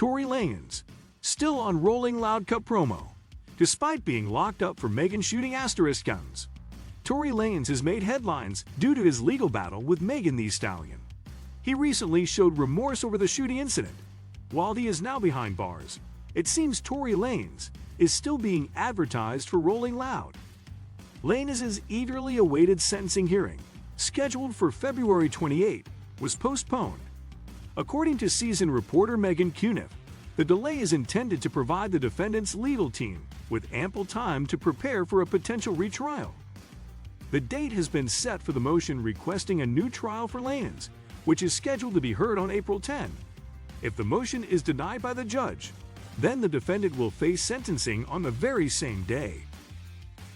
Tory Lanez, still on Rolling Loud Cup promo. Despite being locked up for Megan shooting asterisk guns, Tory Lanez has made headlines due to his legal battle with Megan Thee Stallion. He recently showed remorse over the shooting incident. While he is now behind bars, it seems Tory Lanez is still being advertised for Rolling Loud. Lanez's eagerly awaited sentencing hearing, scheduled for February 28, was postponed. According to seasoned reporter Megan Cuniff, the delay is intended to provide the defendant's legal team with ample time to prepare for a potential retrial. The date has been set for the motion requesting a new trial for Lanez, which is scheduled to be heard on April 10. If the motion is denied by the judge, then the defendant will face sentencing on the very same day.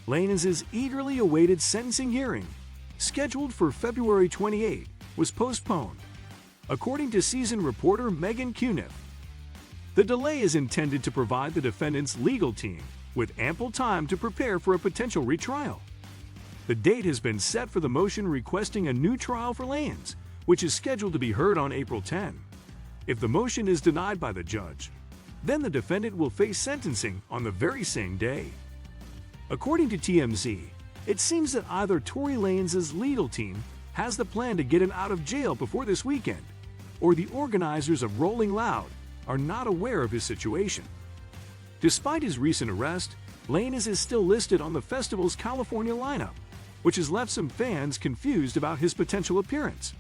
Lanez's eagerly awaited sentencing hearing, scheduled for February 28, was postponed. According to seasoned reporter Megan Cuniff, the delay is intended to provide the defendant's legal team with ample time to prepare for a potential retrial. The date has been set for the motion requesting a new trial for Lanez, which is scheduled to be heard on April 10. If the motion is denied by the judge, then the defendant will face sentencing on the very same day. According to TMZ, it seems that either Tory Lanez's legal team has the plan to get him out of jail before this weekend, or the organizers of Rolling Loud are not aware of his situation. Despite his recent arrest, Lanez is still listed on the festival's California lineup, which has left some fans confused about his potential appearance.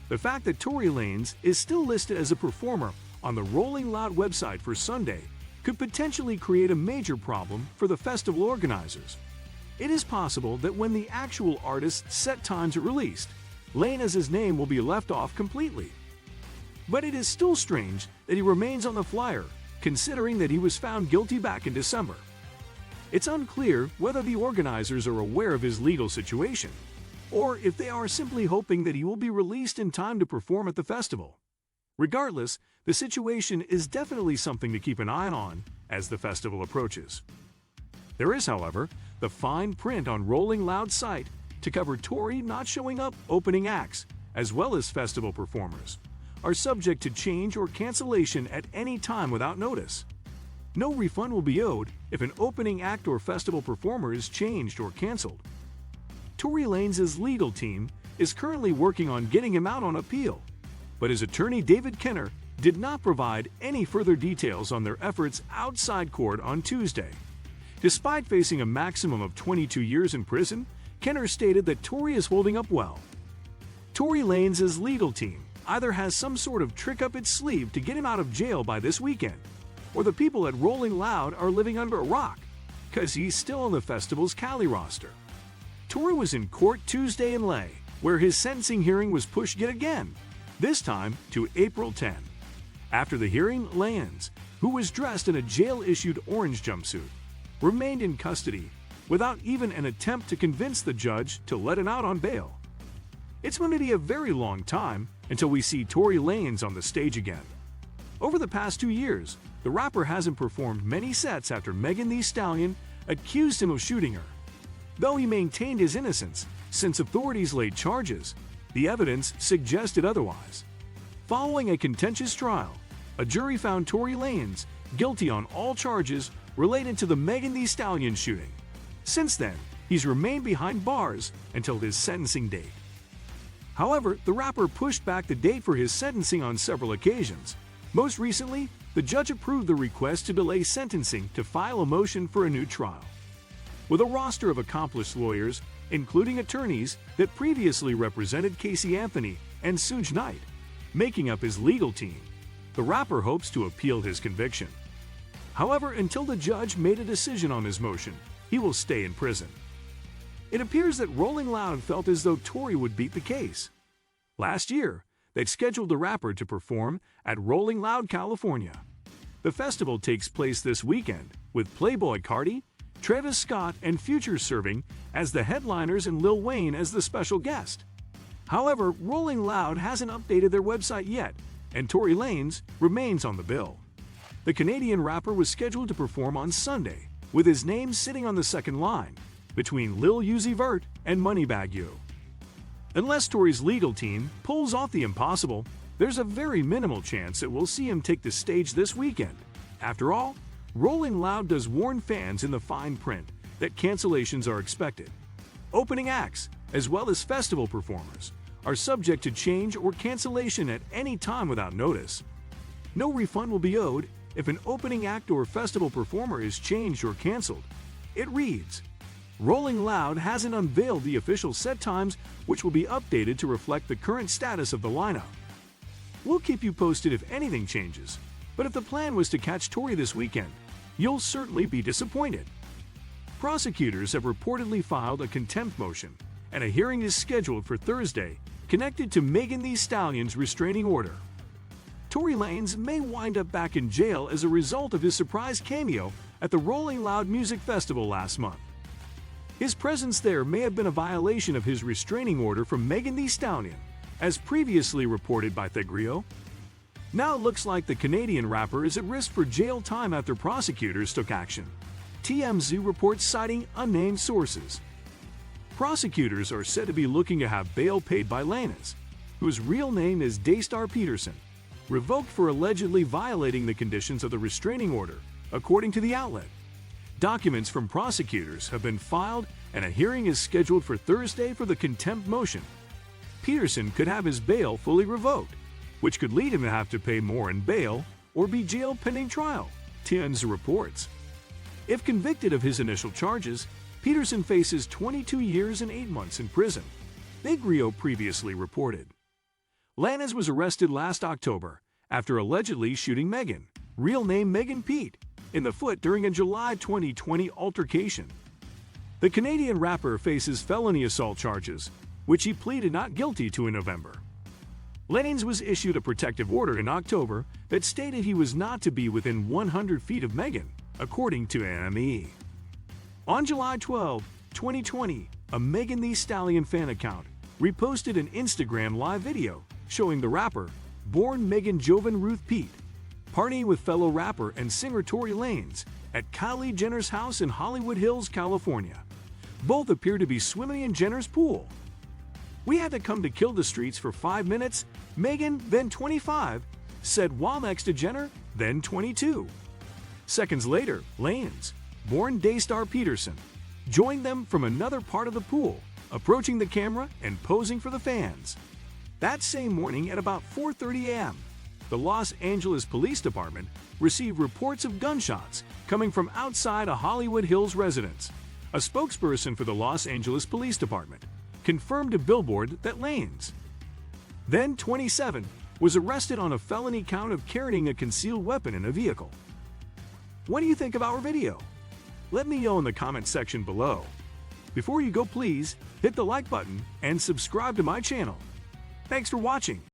The fact that Tory Lanez is still listed as a performer on the Rolling Loud website for Sunday could potentially create a major problem for the festival organizers. It is possible that when the actual artist's set times are released, Lanez's name will be left off completely. But it is still strange that he remains on the flyer, considering that he was found guilty back in December. It's unclear whether the organizers are aware of his legal situation, or if they are simply hoping that he will be released in time to perform at the festival. Regardless, the situation is definitely something to keep an eye on as the festival approaches. There is, however, the fine print on Rolling Loud's site to cover Tory not showing up opening acts, as well as festival performers, are subject to change or cancellation at any time without notice. No refund will be owed if an opening act or festival performer is changed or canceled. Tory Lanez's legal team is currently working on getting him out on appeal, but his attorney David Kenner did not provide any further details on their efforts outside court on Tuesday. Despite facing a maximum of 22 years in prison, Kenner stated that Tory is holding up well. Tory Lanez's legal team either has some sort of trick up its sleeve to get him out of jail by this weekend, or the people at Rolling Loud are living under a rock, because he's still on the festival's Cali roster. Tory was in court Tuesday in Lay, where his sentencing hearing was pushed yet again, this time to April 10. After the hearing, Lanez, who was dressed in a jail-issued orange jumpsuit, remained in custody without even an attempt to convince the judge to let him out on bail. It's going to be a very long time until we see Tory Lanez on the stage again. Over the past 2 years, the rapper hasn't performed many sets after Megan Thee Stallion accused him of shooting her. Though he maintained his innocence, since authorities laid charges, the evidence suggested otherwise. Following a contentious trial, a jury found Tory Lanez guilty on all charges related to the Megan Thee Stallion shooting. Since then, he's remained behind bars until his sentencing date. However, the rapper pushed back the date for his sentencing on several occasions. Most recently, the judge approved the request to delay sentencing to file a motion for a new trial. With a roster of accomplished lawyers, including attorneys that previously represented Casey Anthony and Suge Knight, making up his legal team, the rapper hopes to appeal his conviction. However, until the judge made a decision on his motion, he will stay in prison. It appears that Rolling Loud felt as though Tory would beat the case. Last year, they'd scheduled the rapper to perform at Rolling Loud, California. The festival takes place this weekend, with Playboi Carti, Travis Scott, and Future serving as the headliners and Lil Wayne as the special guest. However, Rolling Loud hasn't updated their website yet, and Tory Lanez remains on the bill. The Canadian rapper was scheduled to perform on Sunday, with his name sitting on the second line, between Lil Uzi Vert and Moneybagg Yo. Unless Tory's legal team pulls off the impossible, there's a very minimal chance that we'll see him take the stage this weekend. After all, Rolling Loud does warn fans in the fine print that cancellations are expected. Opening acts, as well as festival performers, are subject to change or cancellation at any time without notice. No refund will be owed if an opening act or festival performer is changed or canceled. It reads, Rolling Loud hasn't unveiled the official set times, which will be updated to reflect the current status of the lineup. We'll keep you posted if anything changes, but if the plan was to catch Tori this weekend, you'll certainly be disappointed. Prosecutors have reportedly filed a contempt motion, and a hearing is scheduled for Thursday connected to Megan Thee Stallion's restraining order. Tory Lanez may wind up back in jail as a result of his surprise cameo at the Rolling Loud Music Festival last month. His presence there may have been a violation of his restraining order from Megan Thee Stallion, as previously reported by Thegrio. Now it looks like the Canadian rapper is at risk for jail time after prosecutors took action. TMZ reports citing unnamed sources. Prosecutors are said to be looking to have bail paid by Lanez, whose real name is Daystar Peterson, revoked for allegedly violating the conditions of the restraining order, according to the outlet. Documents from prosecutors have been filed and a hearing is scheduled for Thursday for the contempt motion. Peterson could have his bail fully revoked, which could lead him to have to pay more in bail or be jailed pending trial, TMZ reports. If convicted of his initial charges, Peterson faces 22 years and 8 months in prison, Thegrio previously reported. Lanez was arrested last October after allegedly shooting Megan, real name Megan Pete, in the foot during a July 2020 altercation. The Canadian rapper faces felony assault charges, which he pleaded not guilty to in November. Lanez was issued a protective order in October that stated he was not to be within 100 feet of Megan, according to NME. On July 12, 2020, a Megan Thee Stallion fan account reposted an Instagram live video showing the rapper, born Megan Jovan Ruth Pete, partying with fellow rapper and singer Tory Lanez at Kylie Jenner's house in Hollywood Hills, California. Both appear to be swimming in Jenner's pool. "We had to come to kill the streets for 5 minutes," Megan, then 25, said while next to Jenner, then 22. Seconds later, Lanez, born Daystar Peterson, joined them from another part of the pool, approaching the camera and posing for the fans. That same morning at about 4:30 a.m., the Los Angeles Police Department received reports of gunshots coming from outside a Hollywood Hills residence. A spokesperson for the Los Angeles Police Department confirmed to Billboard that Lanez, then 27, was arrested on a felony count of carrying a concealed weapon in a vehicle. What do you think of our video? Let me know in the comment section below. Before you go, please hit the like button and subscribe to my channel. Thanks for watching.